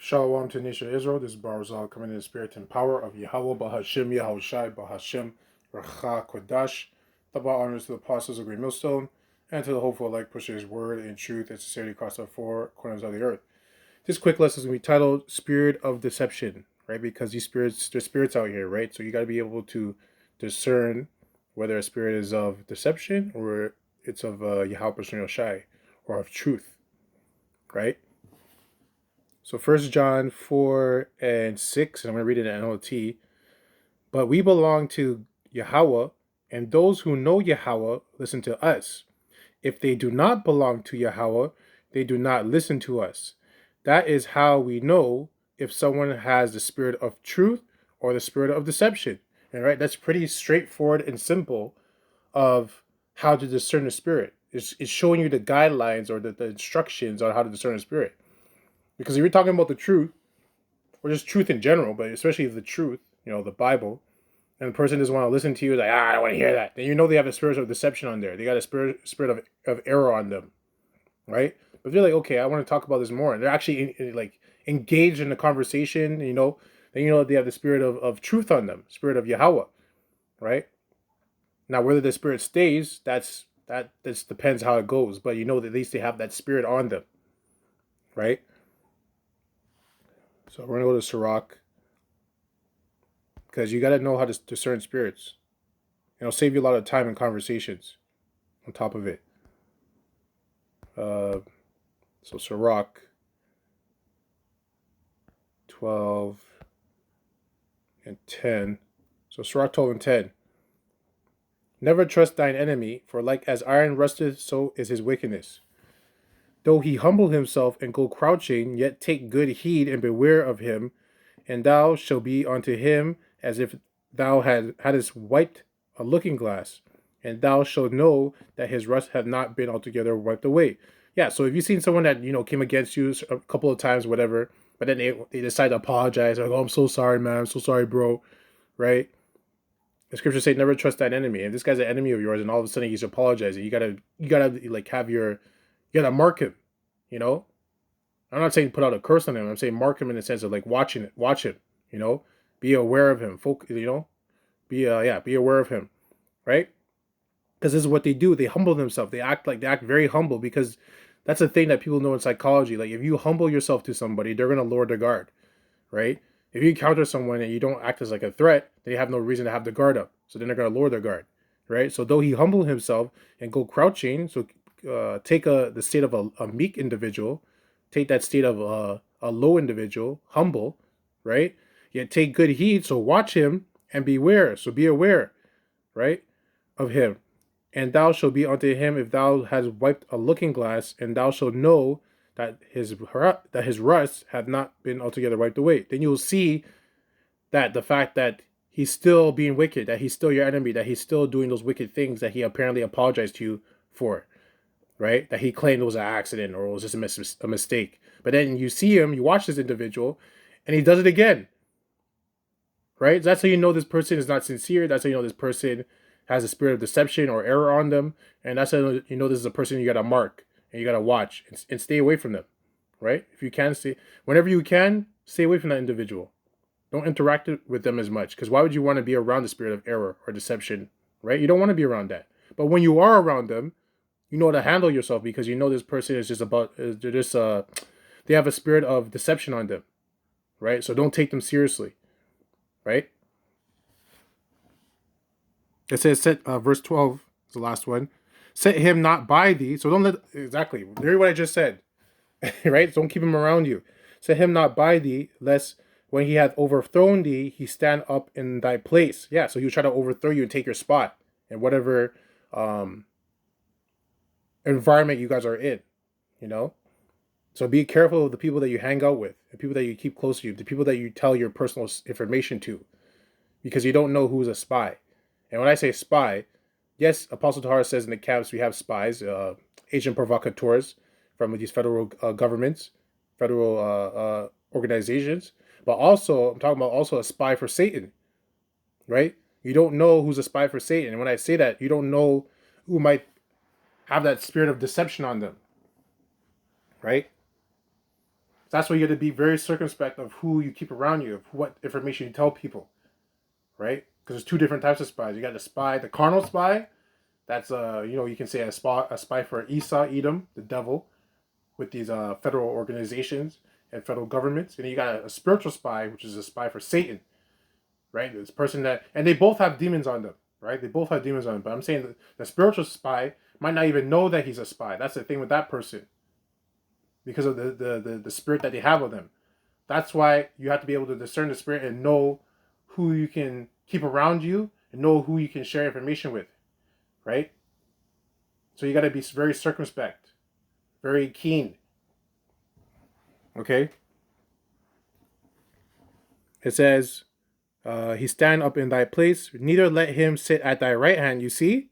Shalom to Nation Israel. This is Barzal coming in the spirit and power of Yahweh Bahashim Yahushai Bahashim Racha Kodash. Double honors to the apostles of Great Millstone and to the hopeful like pushing his word in truth and sincerity across the four corners of the earth. This quick lesson is going to be titled Spirit of Deception, right? Because these spirits, there's spirits out here, right? So you got to be able to discern whether a spirit is of deception or it's of Yahweh Yahushai or of truth, right? So 1 John 4 and 6, and I'm going to read it in NLT. But we belong to Yahweh, and those who know Yahweh listen to us. If they do not belong to Yahweh, they do not listen to us. That is how we know if someone has the spirit of truth or the spirit of deception. And right, that's pretty straightforward and simple of how to discern the spirit. It's showing you the guidelines or the instructions on how to discern the spirit. Because if you're talking about the truth, or just truth in general, but especially the truth, the Bible, and the person doesn't want to listen to you, like, I don't want to hear that, then you know they have a spirit of deception on there. They got a spirit of error on them, right? But if they're like, okay, I want to talk about this more, and they're actually like engaged in the conversation, then you know they have the spirit of truth on them, spirit of Yahweh, right? Now, whether the spirit stays, that just depends how it goes, but that at least they have that spirit on them, right? So we're going to go to Sirach, because you got to know how to discern spirits. It'll save you a lot of time in conversations on top of it. So Sirach 12 and 10. So Sirach 12 and 10. Never trust thine enemy, for like as iron rusteth, so is his wickedness. Though he humble himself and go crouching, yet take good heed and beware of him, and thou shalt be unto him as if thou hadst wiped a looking glass, and thou shalt know that his rust hath not been altogether wiped away. Yeah, so if you've seen someone that, came against you a couple of times, whatever, but then they decide to apologize, like, oh, I'm so sorry, man, I'm so sorry, bro, right? The scriptures say never trust that enemy. If this guy's an enemy of yours and all of a sudden he's apologizing, you gotta like you gotta mark him, I'm not saying put out a curse on him. I'm saying mark him in the sense of like watch him, be aware of him, be aware of him, right? Because this is what they do. They humble themselves. They act very humble, because that's the thing that people know in psychology. Like if you humble yourself to somebody, they're gonna lower their guard, right? If you encounter someone and you don't act as like a threat, they have no reason to have the guard up. So then they're gonna lower their guard, right? So though he humble himself and go crouching, so take the state of a meek individual, take that state of a low individual, humble, right? Yet take good heed, so watch him and beware. So be aware, right, of him. And thou shalt be unto him if thou hast wiped a looking glass, and thou shalt know that his rust hath not been altogether wiped away. Then you'll see that the fact that he's still being wicked, that he's still your enemy, that he's still doing those wicked things that he apparently apologized to you for, right? That he claimed it was an accident or it was just a mistake. But then you see him, you watch this individual, and he does it again, right? That's how you know this person is not sincere. That's how you know this person has a spirit of deception or error on them. And that's how you know this is a person you got to mark and you got to watch and stay away from them, right? If you can, whenever you can, stay away from that individual. Don't interact with them as much, because why would you want to be around the spirit of error or deception, right? You don't want to be around that. But when you are around them, you know how to handle yourself, because you know this person is they have a spirit of deception on them, right? So don't take them seriously, right? It says, verse 12 is the last one. Set him not by thee. So don't let, exactly, hear what I just said, right? Don't keep him around you. Set him not by thee, lest when he hath overthrown thee, he stand up in thy place. Yeah, so he'll try to overthrow you and take your spot in whatever environment you guys are in, So be careful of the people that you hang out with, the people that you keep close to you, the people that you tell your personal information to, because you don't know who's a spy. And when I say spy, yes, Apostle Tahar says in the camps we have spies, agent provocateurs from these federal governments, federal organizations. But also, I'm talking about also a spy for Satan, right? You don't know who's a spy for Satan. And when I say that, you don't know who might have that spirit of deception on them, right? That's why you got to be very circumspect of who you keep around you, of what information you tell people, right? Because there's two different types of spies. You got the spy, the carnal spy. That's you can say a spy for Esau, Edom, the devil, with these federal organizations and federal governments. And you got a spiritual spy, which is a spy for Satan, right? This person and they both have demons on them, right? They both have demons on them. But I'm saying that the spiritual spy might not even know that he's a spy. That's the thing with that person, because of the spirit that they have of them. That's why you have to be able to discern the spirit and know who you can keep around you and know who you can share information with, right? So you got to be very circumspect, very keen. Okay? It says, he stand up in thy place, neither let him sit at thy right hand, you see,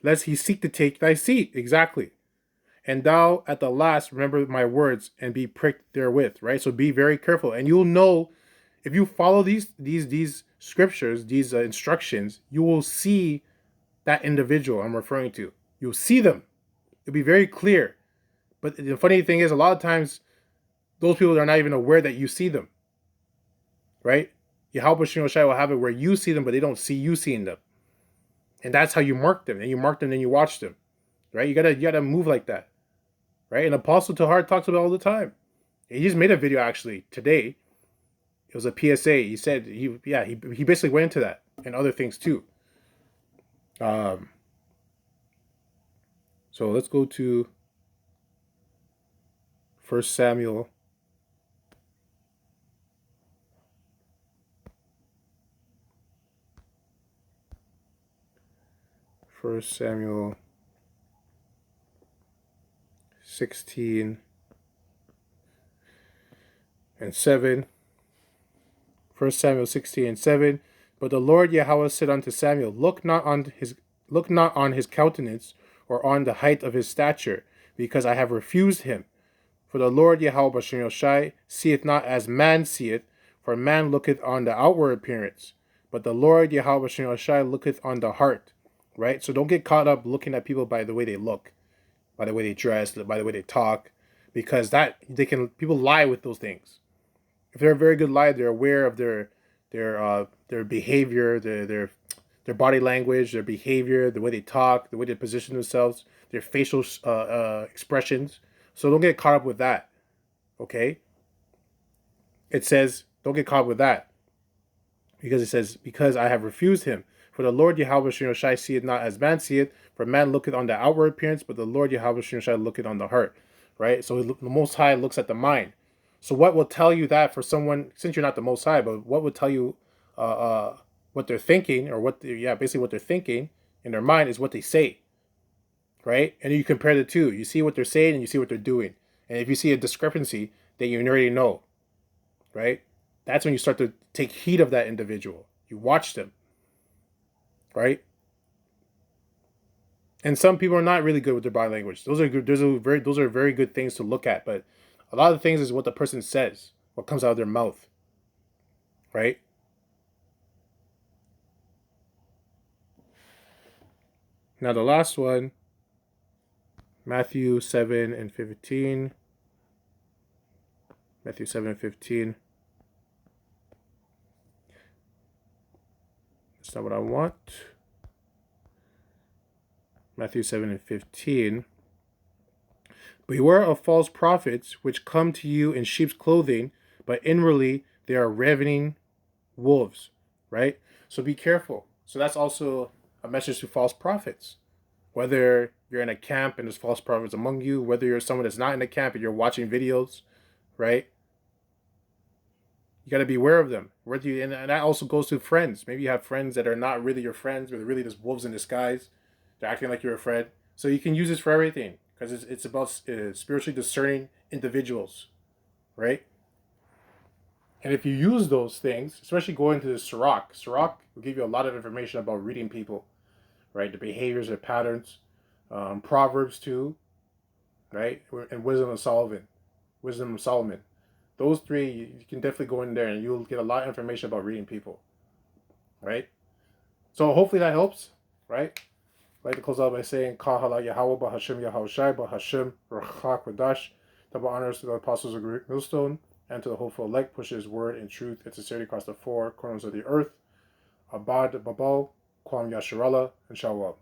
lest he seek to take thy seat. Exactly. And thou at the last remember my words and be pricked therewith, right? So be very careful. And you'll know, if you follow these scriptures, these instructions, you will see that individual I'm referring to. You'll see them. It'll be very clear. But the funny thing is, a lot of times, those people are not even aware that you see them, right? Yahweh Shai will have it where you see them, but they don't see you seeing them. And that's how you mark them. And you mark them, and you watch them, right? You gotta move like that, right? And Apostle Tahar talks about it all the time. He just made a video actually today. It was a PSA. He said he basically went into that and other things too. So let's go to 1 Samuel. 1 Samuel 16 and 7. 1 Samuel 16 and 7. But the Lord Yahweh said unto Samuel, Look not on his countenance, or on the height of his stature, because I have refused him. For the Lord Yahweh Shai seeth not as man seeth, for man looketh on the outward appearance, but the Lord Yahweh Shai looketh on the heart. Right? So don't get caught up looking at people by the way they look, by the way they dress, by the way they talk, because people lie with those things. If they're a very good liar, they're aware of their behavior, their body language, their behavior, the way they talk, the way they position themselves, their facial expressions. So don't get caught up with that. Okay? It says, don't get caught up with that. Because it says, because I have refused him. For the Lord Yahweh Shai seeth not as man seeth, for man looketh on the outward appearance, but the Lord Yahweh Shai looketh on the heart. Right? So the Most High looks at the mind. So what will tell you that for someone, since you're not the Most High, but what would tell you what they're thinking, or basically what they're thinking in their mind is what they say. Right? And you compare the two. You see what they're saying and you see what they're doing. And if you see a discrepancy, then you already know. Right? That's when you start to take heed of that individual. You watch them. Right? And some people are not really good with their body language. Those are very good things to look at. But a lot of the things is what the person says, what comes out of their mouth. Right? Now the last one, Matthew 7 and 15. Matthew 7 and 15. That's not what I want. Matthew 7 and 15. Beware of false prophets, which come to you in sheep's clothing, but inwardly they are ravening wolves. Right? So be careful. So that's also a message to false prophets. Whether you're in a camp and there's false prophets among you, whether you're someone that's not in a camp and you're watching videos, right? You got to be aware of them. And that also goes to friends. Maybe you have friends that are not really your friends, but they're really just wolves in disguise. They're acting like you're a friend. So you can use this for everything, because it's about spiritually discerning individuals, right? And if you use those things, especially going to the Sirach will give you a lot of information about reading people, right? The behaviors, their patterns, Proverbs too, right? And Wisdom of Solomon. Those three, you can definitely go in there and you'll get a lot of information about reading people, right? So hopefully that helps, right? I'd like to close out by saying, Kahala Yahweh Bahashim Yahushai Bahashim Rachak Radash. Double honors to the apostles of Great Millstone and to the hopeful elect, pushes word and truth and sincerity across the four corners of the earth. Abad Babal, Kwam Yasharallah, and Shawwab.